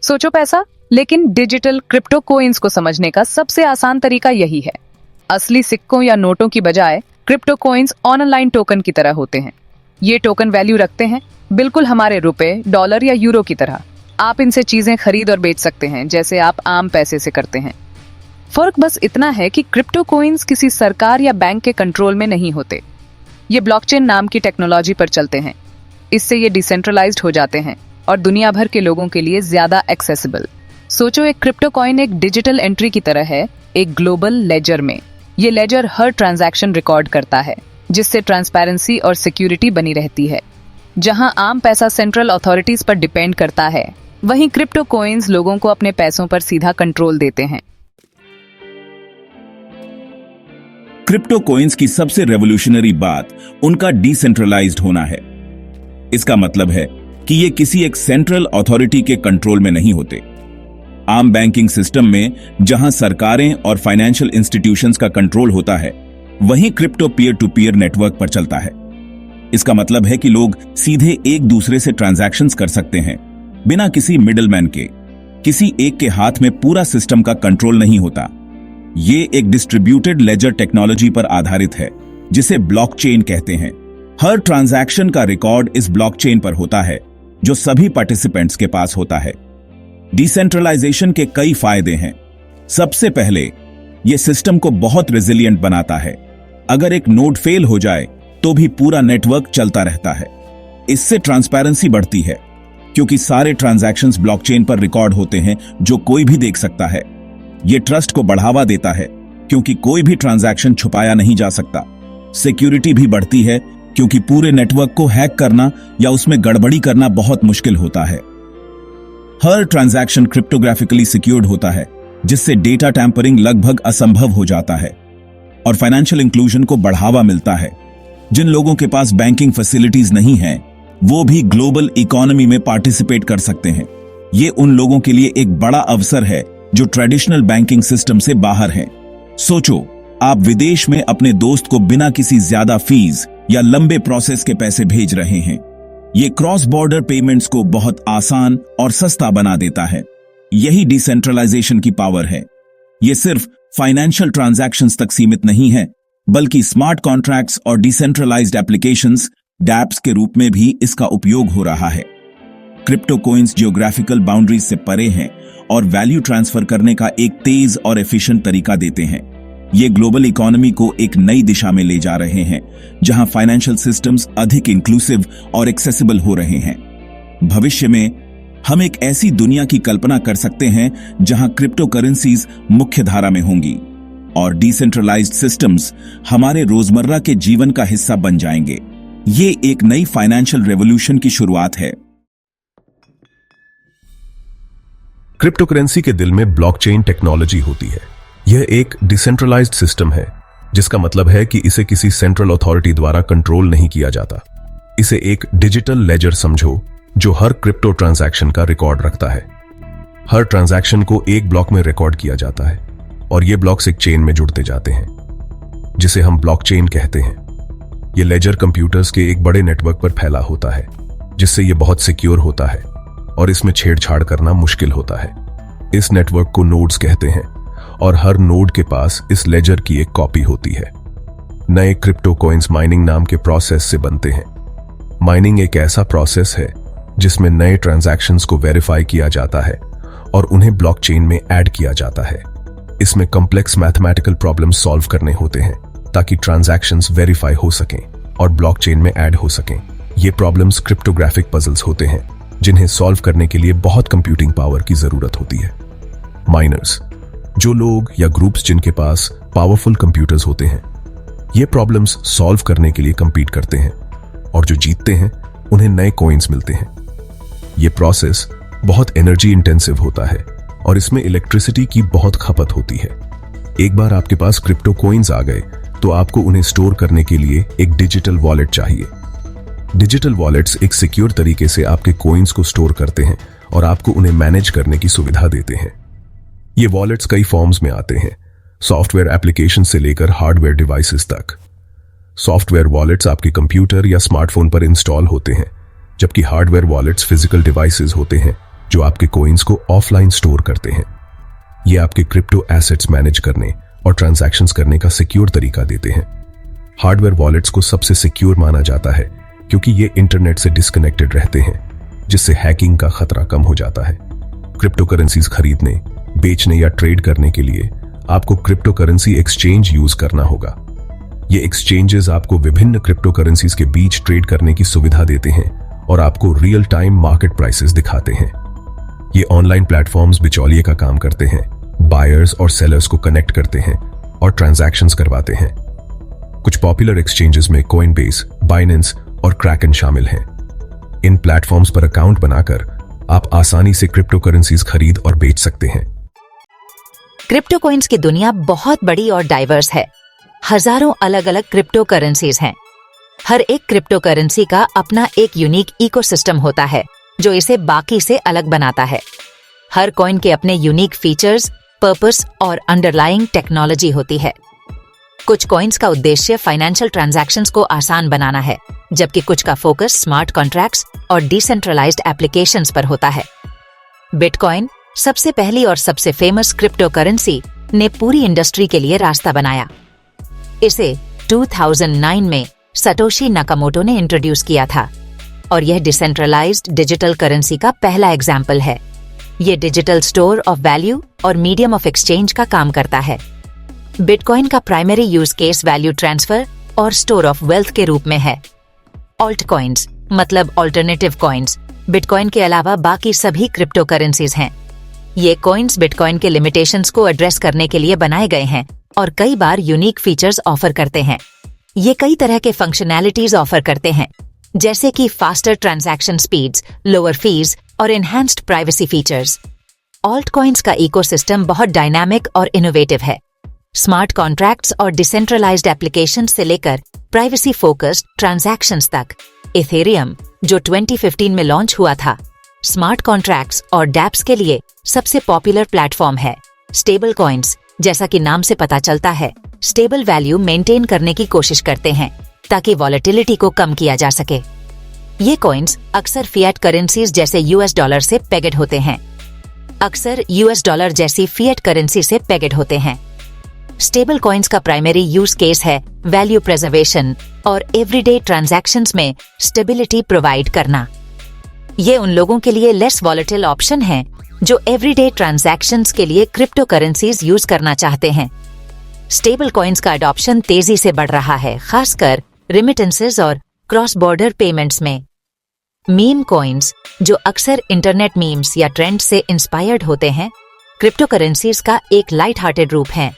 सोचो पैसा, लेकिन डिजिटल क्रिप्टो कोइंस को समझने का सबसे आसान तरीका यही है। असली सिक्कों या नोटों की बजाय क्रिप्टो कोइंस ऑनलाइन टोकन की तरह होते हैं। ये टोकन वैल्यू रखते हैं, बिल्कुल हमारे रुपए, डॉलर या यूरो की तरह। आप इनसे चीजें खरीद और बेच सकते हैं जैसे आप आम पैसे से करते हैं। फर्क बस इतना है कि क्रिप्टो कोइंस किसी सरकार या बैंक के कंट्रोल में नहीं होते। ये ब्लॉकचेन नाम की टेक्नोलॉजी पर चलते हैं। इससे ये डिसेंट्रलाइज्ड हो जाते हैं और दुनिया भर के लोगों के लिए ज्यादा एक्सेसिबल। सोचो, एक क्रिप्टो कॉइन एक डिजिटल एंट्री की तरह है, एक ग्लोबल लेजर में। ये लेजर हर ट्रांजैक्शन रिकॉर्ड करता है, जिससे ट्रांसपेरेंसी और सिक्योरिटी बनी रहती है। जहां आम पैसा सेंट्रल अथॉरिटीज पर डिपेंड करता है, वहीं क्रिप्टो कॉइन्स लोगों को अपने पैसों पर सीधा कंट्रोल देते हैं। क्रिप्टो कॉइन्स की सबसे रेवोल्यूशनरी बात उनका डिसेंट्रलाइज्ड होना है। इसका मतलब है कि ये किसी एक सेंट्रल अथॉरिटी के कंट्रोल में नहीं होते। आम बैंकिंग सिस्टम में जहां सरकारें और फाइनेंशियल इंस्टीट्यूशंस का कंट्रोल होता है, वहीं crypto peer to peer network पर चलता है। इसका मतलब है कि लोग सीधे एक दूसरे से ट्रांजैक्शंस कर सकते हैं, बिना किसी मिडलमैन के। किसी एक के हाथ में पूरा सिस्टम का कंट्रोल नहीं होता। ये एक डिस्ट्रीब्यूटेड लेजर टेक्नोलॉजी पर आधारित है, जिसे ब्लॉकचेन कहते हैं। हर ट्रांजैक्शन का रिकॉर्ड इस ब्लॉकचेन पर होता है, जो सभी पार्टिसिपेंट्स के पास होता है। डिसेंट्रलाइजेशन के कई फायदे हैं। सबसे पहले, यह सिस्टम को बहुत रेजिलिएंट बनाता है। अगर एक नोड फेल हो जाए तो भी पूरा नेटवर्क चलता रहता है। इससे ट्रांसपेरेंसी बढ़ती है, क्योंकि सारे ट्रांजैक्शंस ब्लॉकचेन पर रिकॉर्ड होते हैं, जो कोई भी देख सकता है। यह ट्रस्ट को बढ़ावा देता है, क्योंकि कोई भी ट्रांजैक्शन छुपाया नहीं जा सकता। सिक्योरिटी भी बढ़ती है, क्योंकि पूरे नेटवर्क को हैक करना या उसमें गड़बड़ी करना बहुत मुश्किल होता है। हर ट्रांजैक्शन क्रिप्टोग्राफिकली सिक्योर्ड होता है, जिससे डेटा टैंपरिंग लगभग असंभव हो जाता है। और फाइनेंशियल इंक्लूजन को बढ़ावा मिलता है। जिन लोगों के पास बैंकिंग फैसिलिटीज नहीं हैं, वो भी ग्लोबल इकोनॉमी में पार्टिसिपेट कर सकते हैं। ये उन लोगों के लिए एक बड़ा अवसर है जो ट्रेडिशनल बैंकिंग सिस्टम से बाहर हैं। सोचो, आप विदेश में अपने दोस्त को बिना किसी ज्यादा फीस या लंबे प्रोसेस के पैसे भेज रहे हैं। ये क्रॉस बॉर्डर पेमेंट्स को बहुत आसान और सस्ता बना देता है। यही डिसेंट्रलाइजेशन की पावर है। ये सिर्फ फाइनेंशियल ट्रांजैक्शंस तक सीमित नहीं है, बल्कि स्मार्ट कॉन्ट्रैक्ट्स और डिसेंट्रलाइज्ड एप्लीकेशंस डैप्स के रूप में भी इसका उपयोग हो रहा है। क्रिप्टो कॉइन्स जियोग्राफिकल बाउंड्रीज से परे हैं और वैल्यू ट्रांसफर करने का एक तेज और एफिशिएंट तरीका देते हैं। ये ग्लोबल इकोनॉमी को एक नई दिशा में ले जा रहे हैं, जहां फाइनेंशियल सिस्टम्स अधिक इंक्लूसिव और एक्सेसिबल हो रहे हैं। भविष्य में हम एक ऐसी दुनिया की कल्पना कर सकते हैं जहां क्रिप्टो करेंसीज मुख्य धारा में होंगी और डिसेंट्रलाइज्ड सिस्टम्स हमारे रोजमर्रा के जीवन का हिस्सा बन जाएंगे। ये एक नई फाइनेंशियल रेवोल्यूशन की शुरुआत है। क्रिप्टो करेंसी के दिल में ब्लॉकचेन टेक्नोलॉजी होती है। यह एक डिसेंट्रलाइज्ड सिस्टम है, जिसका मतलब है कि इसे किसी सेंट्रल अथॉरिटी द्वारा कंट्रोल नहीं किया जाता। इसे एक डिजिटल लेजर समझो, जो हर क्रिप्टो ट्रांजैक्शन का रिकॉर्ड रखता है। हर ट्रांजैक्शन को एक ब्लॉक में रिकॉर्ड किया जाता है और ये ब्लॉक्स एक चेन में जुड़ते जाते हैं, जिसे हम ब्लॉकचेन कहते हैं। ये लेजर कंप्यूटर्स के एक बड़े नेटवर्क पर फैला होता है, जिससे ये बहुत सिक्योर होता है और इसमें छेड़छाड़ करना मुश्किल होता है। इस नेटवर्क को नोड्स कहते हैं और हर नोड के पास इस लेजर की एक कॉपी होती है। नए क्रिप्टो कॉइन्स माइनिंग नाम के प्रोसेस से बनते हैं। माइनिंग एक ऐसा प्रोसेस है जिसमें नए ट्रांजैक्शंस को वेरीफाई किया जाता है और उन्हें ब्लॉकचेन में ऐड किया जाता है। इसमें कॉम्प्लेक्स मैथमेटिकल प्रॉब्लम्स सॉल्व करने होते हैं ताकि ट्रांजैक्शंस वेरीफाई हो सकें और ब्लॉकचेन में ऐड हो सकें। ये प्रॉब्लम्स क्रिप्टोग्राफिक पजल्स होते हैं, जिन्हें सॉल्व करने के लिए बहुत कंप्यूटिंग पावर की जरूरत होती है। माइनर्स, जो लोग या ग्रुप्स जिनके पास पावरफुल कंप्यूटर्स होते हैं, ये प्रॉब्लम्स सॉल्व करने के लिए compete करते हैं और जो जीतते हैं उन्हें नए कॉइन्स मिलते हैं। ये प्रोसेस बहुत एनर्जी इंटेंसिव होता है और इसमें इलेक्ट्रिसिटी की बहुत खपत होती है। एक बार आपके पास क्रिप्टो कॉइन्स आ गए तो आपको उन्हें स्टोर करने के लिए एक डिजिटल वॉलेट चाहिए। डिजिटल वॉलेट्स एक सिक्योर तरीके से आपके कॉइन्स को स्टोर करते हैं और आपको उन्हें मैनेज करने की सुविधा देते हैं। ये वॉलेट्स कई फॉर्म्स में आते हैं, सॉफ्टवेयर एप्लीकेशन से लेकर हार्डवेयर डिवाइसेस तक। सॉफ्टवेयर वॉलेट्स आपके कंप्यूटर या स्मार्टफोन पर इंस्टॉल होते हैं, जबकि हार्डवेयर वॉलेट्स फिजिकल डिवाइसेस होते हैं जो आपके कॉइन्स को ऑफलाइन स्टोर करते हैं। ये आपके क्रिप्टो एसेट्स मैनेज करने और ट्रांजैक्शंस करने का सिक्योर तरीका देते हैं। हार्डवेयर वॉलेट्स को सबसे सिक्योर माना जाता है क्योंकि ये इंटरनेट से डिस्कनेक्टेड रहते हैं, जिससे हैकिंग का खतरा कम हो जाता है। क्रिप्टो करेंसीज खरीदने, बेचने या ट्रेड करने के लिए आपको क्रिप्टो करेंसी एक्सचेंज यूज करना होगा। ये एक्सचेंजेस आपको विभिन्न क्रिप्टो करेंसीज के बीच ट्रेड करने की सुविधा देते हैं और आपको रियल टाइम मार्केट प्राइसेस दिखाते हैं। ये ऑनलाइन प्लेटफॉर्म्स बिचौलिए का काम करते हैं, बायर्स और सेलर्स को कनेक्ट करते हैं और ट्रांजैक्शंस करवाते हैं। कुछ पॉपुलर एक्सचेंजेस में कॉइनबेस, बाइनेंस और क्रैकन शामिल हैं। इन प्लेटफॉर्म्स पर अकाउंट बनाकर आप आसानी से क्रिप्टो करेंसीज खरीद और बेच सकते हैं। क्रिप्टो कॉइन्स की दुनिया बहुत बड़ी और डाइवर्स है। हजारों अलग अलग क्रिप्टो करेंसीज हैं। हर एक क्रिप्टो करेंसी का अपना एक यूनिक इकोसिस्टम होता है जो इसे बाकी से अलग बनाता है। हर कॉइन के अपने यूनिक फीचर्स, पर्पस और अंडरलाइंग टेक्नोलॉजी होती है। कुछ कॉइन्स का उद्देश्य फाइनेंशियल ट्रांजैक्शंस को आसान बनाना है, जबकि कुछ का फोकस स्मार्ट कॉन्ट्रैक्ट्स और डिसेंट्रलाइज्ड एप्लीकेशंस पर होता है। बिटकॉइन सबसे पहली और सबसे फेमस क्रिप्टो करेंसी ने पूरी इंडस्ट्री के लिए रास्ता बनाया। इसे 2009 में सटोशी नाकामोटो ने इंट्रोड्यूस किया था और यह डिसेंट्रलाइज्ड डिजिटल करेंसी का पहला एग्जाम्पल है। यह डिजिटल स्टोर ऑफ वैल्यू और मीडियम ऑफ एक्सचेंज का काम करता है। बिटकॉइन का primary use case value transfer और स्टोर ऑफ वेल्थ के रूप में है। ऑल्ट कॉइन्स मतलब ऑल्टरनेटिव कॉइन्स बिटकॉइन के अलावा बाकी सभी क्रिप्टो करेंसीज हैं। ये कॉइन्स बिटकॉइन के लिमिटेशंस को एड्रेस करने के लिए बनाए गए हैं और कई बार यूनिक फीचर्स ऑफर करते हैं। ये कई तरह के फंक्शनैलिटीज ऑफर करते हैं, जैसे कि faster transaction speeds, lower fees और enhanced privacy features. Alt coins का इकोसिस्टम बहुत डायनामिक और इनोवेटिव है। स्मार्ट कॉन्ट्रैक्ट्स और डिसेंट्रलाइज्ड एप्लीकेशंस से लेकर प्राइवेसी फोकस्ड ट्रांजैक्शंस तक। इथेरियम, जो 2015 में लॉन्च हुआ था, स्मार्ट कॉन्ट्रैक्ट्स और डैप्स के लिए सबसे पॉपुलर प्लेटफॉर्म है। स्टेबल कॉइन्स, जैसा कि नाम से पता चलता है, स्टेबल वैल्यू मेंटेन करने की कोशिश करते हैं ताकि वॉलेटिलिटी को कम किया जा सके। ये कॉइन्स अक्सर फिएट करेंसीज जैसे यूएस डॉलर से पेगेड होते हैं। स्टेबल कॉइन्स का प्राइमरी यूज केस है वैल्यू प्रिजर्वेशन और एवरीडे ट्रांजैक्शंस में स्टेबिलिटी प्रोवाइड करना। ये उन लोगों के लिए लेस वॉलेटिल ऑप्शन है जो एवरीडे ट्रांजैक्शंस के लिए क्रिप्टो करेंसीज यूज करना चाहते हैं। स्टेबल कॉइन्स का अडॉप्शन तेजी से बढ़ रहा है, खासकर रिमिटेंसेस और क्रॉस बॉर्डर पेमेंट्स में। मीम कॉइन्स, जो अक्सर इंटरनेट मीम्स या ट्रेंड से इंस्पायर्ड होते हैं, क्रिप्टो करेंसीज का एक लाइट हार्टेड रूप है।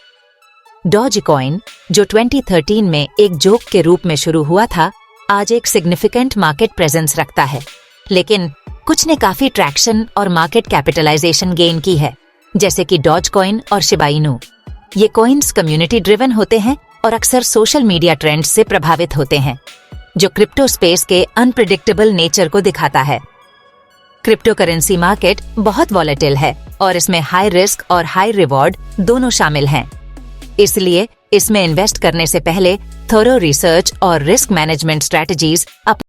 डॉज कॉइन, जो 2013 में एक जोक के रूप में शुरू हुआ था, आज एक सिग्निफिकेंट मार्केट प्रेजेंस रखता है, लेकिन कुछ ने काफी ट्रैक्शन और मार्केट कैपिटलाइजेशन गेन की है, जैसे कि डॉज कॉइन और शिबा इनू। ये कॉइन्स कम्युनिटी ड्रिवन होते हैं और अक्सर सोशल मीडिया ट्रेंड्स से प्रभावित होते हैं, जो क्रिप्टो स्पेस के अनप्रिडिक्टेबल नेचर को दिखाता है। क्रिप्टो करेंसी मार्केट बहुत वॉलेटिल है और इसमें हाई रिस्क और हाई रिवॉर्ड दोनों शामिल हैं। इसलिए इसमें इन्वेस्ट करने से पहले थोरो रिसर्च और रिस्क मैनेजमेंट स्ट्रेटजीज